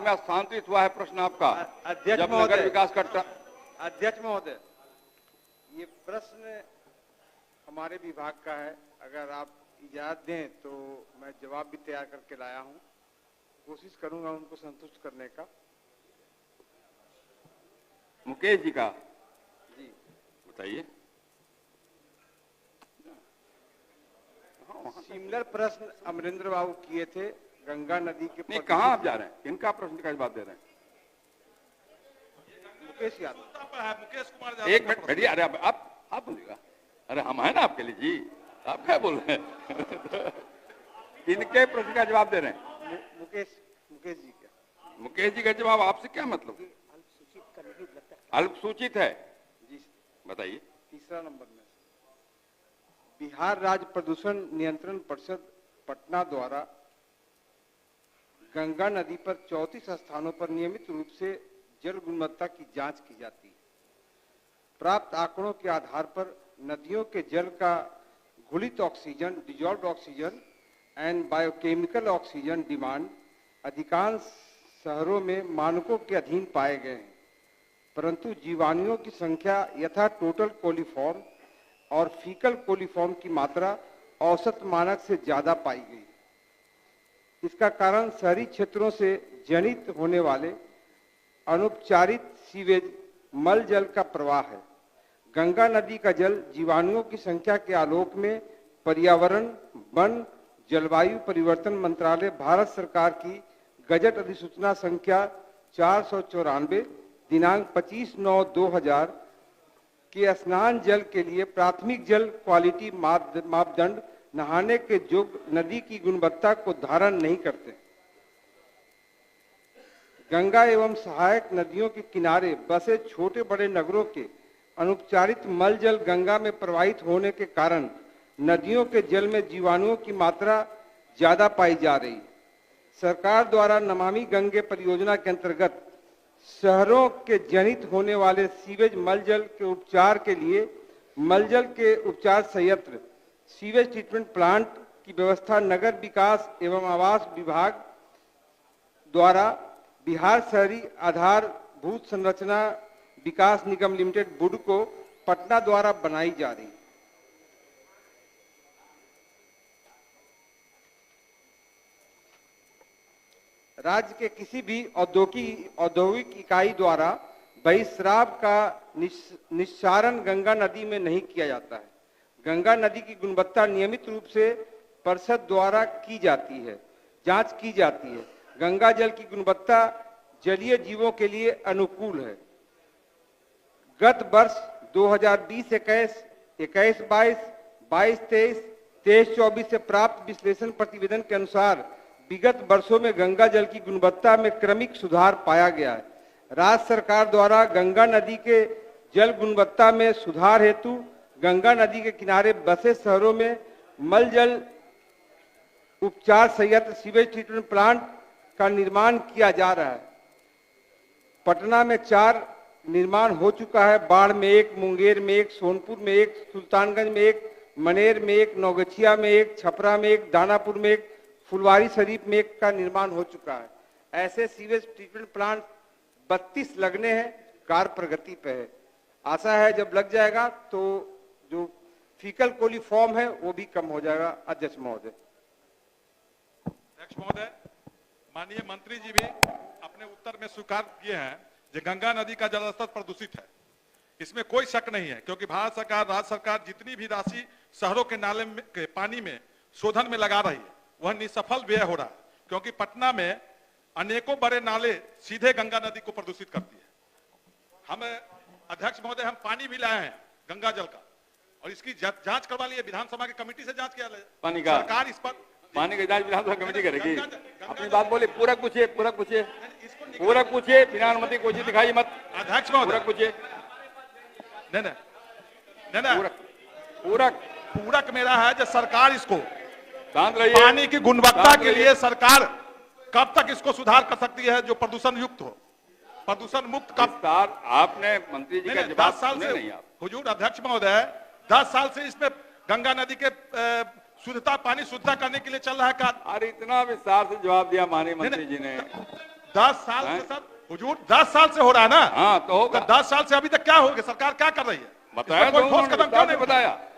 विभाग में स्थानांतरित हुआ है प्रश्न आपका। अध्यक्ष जब नगर महोदय, विकास का अध्यक्ष महोदय, ये प्रश्न हमारे विभाग का है। अगर आप इजाजत दें तो मैं जवाब भी तैयार करके लाया हूं, कोशिश करूंगा उनको संतुष्ट करने का। मुकेश जी का जी बताइए। सिमिलर प्रश्न अमरेंद्र बाबू किए थे गंगा नदी के। नहीं, कहाँ आप जा रहे हैं? किनका प्रश्न का जवाब दे रहे हैं? मुकेश यादव। मुकेश कुमार एक मिनट बैठिए। अरे आप बोलिएगा। अरे हम हैं ना आपके लिए जी, आप क्या बोल रहे हैं? किनके प्रश्न का जवाब दे रहे हैं? मुकेश जी का। मुकेश जी का जवाब आपसे क्या मतलब? अल्पसूचित है जी बताइए। तीसरा नंबर में बिहार राज्य प्रदूषण नियंत्रण परिषद पटना द्वारा गंगा नदी पर 34 स्थानों पर नियमित रूप से जल गुणवत्ता की जांच की जाती है। प्राप्त आंकड़ों के आधार पर नदियों के जल का घुलित oxygen, dissolved oxygen and biochemical oxygen demand अधिकांश शहरों में मानकों के अधीन पाए गए हैं, परंतु जीवाणुओं की संख्या यथा टोटल कोलिफॉर्म और फीकल कोलिफॉर्म की मात्रा औसत मानक से ज्यादा पाई गई। इसका कारण शहरी क्षेत्रों से जनित होने वाले अनुपचारित सीवेज मल जल का प्रवाह है। गंगा नदी का जल जीवाणुओं की संख्या के आलोक में पर्यावरण, वन, जलवायु परिवर्तन मंत्रालय भारत सरकार की गजट अधिसूचना संख्या 494 दिनांक 25/9/2000 के स्नान जल के लिए प्राथमिक जल क्वालिटी मापदंड नहाने के योग्य नदी की गुणवत्ता को धारण नहीं करते। गंगा एवं सहायक नदियों के किनारे बसे छोटे बड़े नगरों के अनुपचारित मल जल गंगा में प्रवाहित होने के कारण नदियों के जल में जीवाणुओं की मात्रा ज्यादा पाई जा रही है। सरकार द्वारा नमामि गंगे परियोजना के अंतर्गत शहरों के जनित होने वाले सीवेज मलजल के उपचार के लिए मलजल के उपचार संयंत्र सीवेज ट्रीटमेंट प्लांट की व्यवस्था नगर विकास एवं आवास विभाग द्वारा बिहार शहरी आधारभूत संरचना विकास निगम लिमिटेड बुडको पटना द्वारा बनाई जा रही है। राज्य के किसी भी औद्योगिक इकाई द्वारा बहिस्राव का निस्सारण गंगा नदी में नहीं किया जाता है। गंगा नदी की गुणवत्ता नियमित रूप से परिषद द्वारा की जाती है, जांच की जाती है। गंगा जल की गुणवत्ता जलीय जीवों के लिए अनुकूल है। गत वर्ष 2020-21, 21-22, 22-23, 23-24 से प्राप्त विश्लेषण प्रतिवेदन के अनुसार विगत वर्षों में गंगा जल की गुणवत्ता में क्रमिक सुधार पाया गया है। राज्य सरकार द्वारा गंगा नदी के जल गुणवत्ता में सुधार हेतु गंगा नदी के किनारे बसे शहरों में मल जल उपचार संयंत्र सीवेज ट्रीटमेंट प्लांट का निर्माण किया जा रहा है। पटना में 4 निर्माण हो चुका है। बाढ़ में 1, मुंगेर में 1, सोनपुर में 1, सुल्तानगंज में 1, मनेर में 1, नौगछिया में 1, छपरा में 1, दानापुर में 1, फुलवारी शरीफ में 1 का निर्माण हो चुका है। ऐसे सीवेज ट्रीटमेंट प्लांट 32 लगने हैं, कार्य प्रगति पे है। आशा है जब लग जाएगा तो जो फीकल कोलिफॉर्म है वो भी कम हो जाएगा। अध्यक्ष महोदय। अध्यक्ष महोदय, माननीय मंत्री जी भी अपने उत्तर में स्वीकार किए हैं कि गंगा नदी का जलस्तर प्रदूषित है। इसमें कोई शक नहीं है, क्योंकि भारत सरकार, राज्य सरकार जितनी भी राशि शहरों के नाले में के पानी में शोधन में लगा रही है वह निसफल व्यय हो रहा है, क्योंकि पटना में अनेकों बड़े नाले सीधे गंगा नदी को प्रदूषित करती है। हम अध्यक्ष महोदय, हम पानी भी लाए हैं गंगा जल का, और इसकी जांच करवा लिए, विधानसभा की कमेटी से जांच किया पानी का। सरकार इस पर पानी का जांच विधानसभा कमेटी करेगी। अपनी बात बोले, पूरा पूछिए, पूरा पूछिए, बिना अनुमति कोई चीज दिखाई मत। अध्यक्ष महोदय, पूरा पूछिए। नहीं, पूरक मेरा है जो सरकार इसको शांत रहिए। पानी की गुणवत्ता के लिए सरकार कब तक इसको सुधार कर सकती है जो प्रदूषण युक्त हो, प्रदूषण मुक्त कब? आपने मंत्री जी का जवाब 10 साल से नहीं आप। हुजूर अध्यक्ष महोदय, 10 साल से इसमें गंगा नदी के शुद्धता, पानी शुद्धता करने के लिए चल रहा है कार्य। अरे इतना विस्तार से जवाब दिया माननीय मंत्री जी ने। 10 साल हैं? से सर हुजूर 10 साल से हो रहा है ना। हाँ तो तो होगा। 10 साल से अभी तक क्या हो गया, सरकार क्या कर रही है? बताया इसमें कोई तो ठोस उन्होंने, कदम क्यों नहीं बताया उठाया?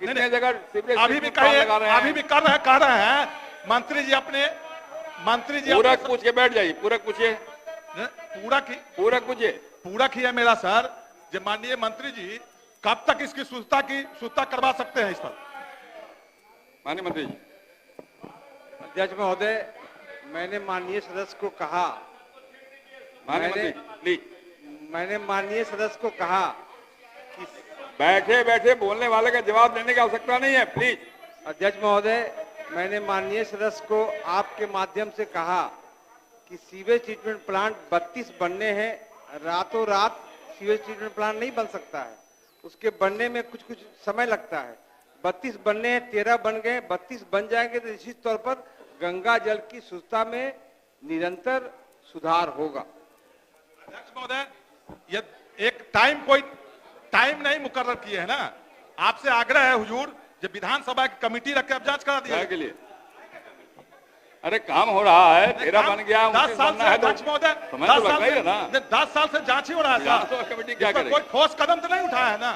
कितने जगह सीवरेज अभी भी ट्रीटमेंट प्लांट कहिए, लगा रहे हैं। अभी भी कह रहे हैं मंत्री जी अपने पूरक पूछ के बैठ जाइए, पूरक पूछिए, पूरक पूछिए। पूरक ही है मेरा सर। जो माननीय मंत्री जी कब तक इसकी सुस्ता करवा सकते हैं इस पर? माननीय मंत्री जी। अध्यक्ष महोदय, मैंने माननीय सदस्य को कहा, माननीय मंत्री प्लीज। मैंने माननीय सदस्य को कहा कि बैठे बैठे बोलने वाले का जवाब देने की आवश्यकता नहीं है, प्लीज। अध्यक्ष महोदय, मैंने माननीय सदस्य को आपके माध्यम से कहा कि सीवेज ट्रीटमेंट प्लांट 32 बनने हैं, रातों रात सीवेज ट्रीटमेंट प्लांट नहीं बन सकता है, उसके बनने में कुछ समय लगता है। 32 बनने हैं, 13 बन गए, 32 बन जाएंगे तो निश्चित तौर पर गंगा जल की शुद्धता में निरंतर सुधार होगा। अध्यक्ष महोदय, ये कोई टाइम नहीं मुकर्रर किए है ना। आपसे आग्रह है हुजूर, जब विधानसभा की कमिटी रख के अब जांच करा दिया के लिए। अरे काम हो रहा है, 13 बन गया, 10 साल से अध्यक्ष महोदय, 10 साल से जांच ही हो रहा है विधानसभा कमेटी क्या करेगी? कोई ठोस कदम तो नहीं उठाया है ना।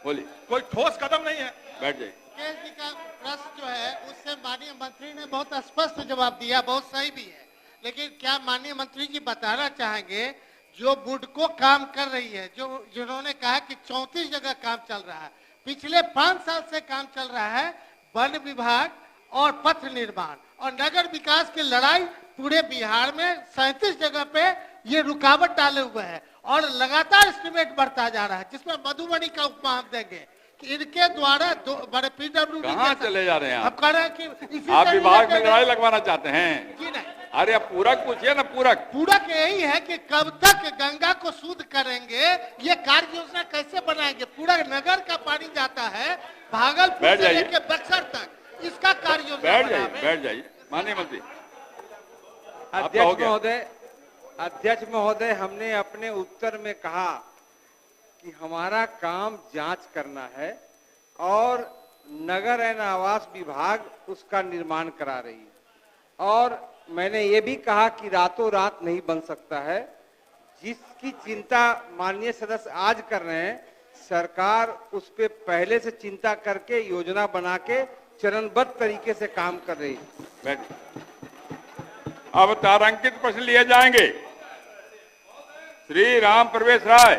बोलिए। कोई ठोस कदम नहीं है। बैठ जाइए। केश जी का प्रश्न जो है उससे माननीय मंत्री ने बहुत स्पष्ट जवाब दिया, बहुत सही भी है। लेकिन क्या माननीय मंत्री जी बताना चाहेंगे, जो बुडको काम कर रही है, जिन्होंने कहा कि 34 जगह काम चल रहा है, पिछले 5 साल से काम चल रहा है, वन विभाग और पथ निर्माण और नगर विकास की लड़ाई पूरे बिहार में 37 जगह पे ये रुकावट डाले हुए है और लगातार एस्टिमेट बढ़ता जा रहा है, जिसमें मधुबनी का उपमा हम देंगे कि इनके द्वारा बड़े पीडब्ल्यूडी कहाँ चले जा रहे हैं आप कह रहे हैं कि इसी आप तरीके विभाग में से- लड़ाई लगवाना चाहते हैं? जी नहीं, अरे आप पूरक पूछिए ना, पूरक। पूरक यही है कि कब तक गंगा को शुद्ध करेंगे, ये कार्य योजना कैसे बनाएंगे। पूरा नगर का पानी जाता है भागलपुर बैठ से जाइए। लेकर बक्सर तक, इसका कार्य योजना बैठ जाइए, बनावे। बैठ जाइए। माननीय मंत्री। आपका हो अध्यक्ष गया। महोदय, अध्यक्ष महोदय, हमने अपने उत्तर में कहा कि हमारा काम जांच करना है और नगर एवं आवास विभाग उसका निर्माण करा रही है। और मैंने ये भी कहा कि रातों रात नहीं बन सकता है। जिसकी चिंता माननीय सदस्य आज कर रहे हैं, सरकार उस पे पहले से चिंता करके योजना बना के चरणबद्ध तरीके से काम कर रही है। बैठ। अब तारांकित प्रश्न लिए जाएंगे। श्री राम प्रवेश राय।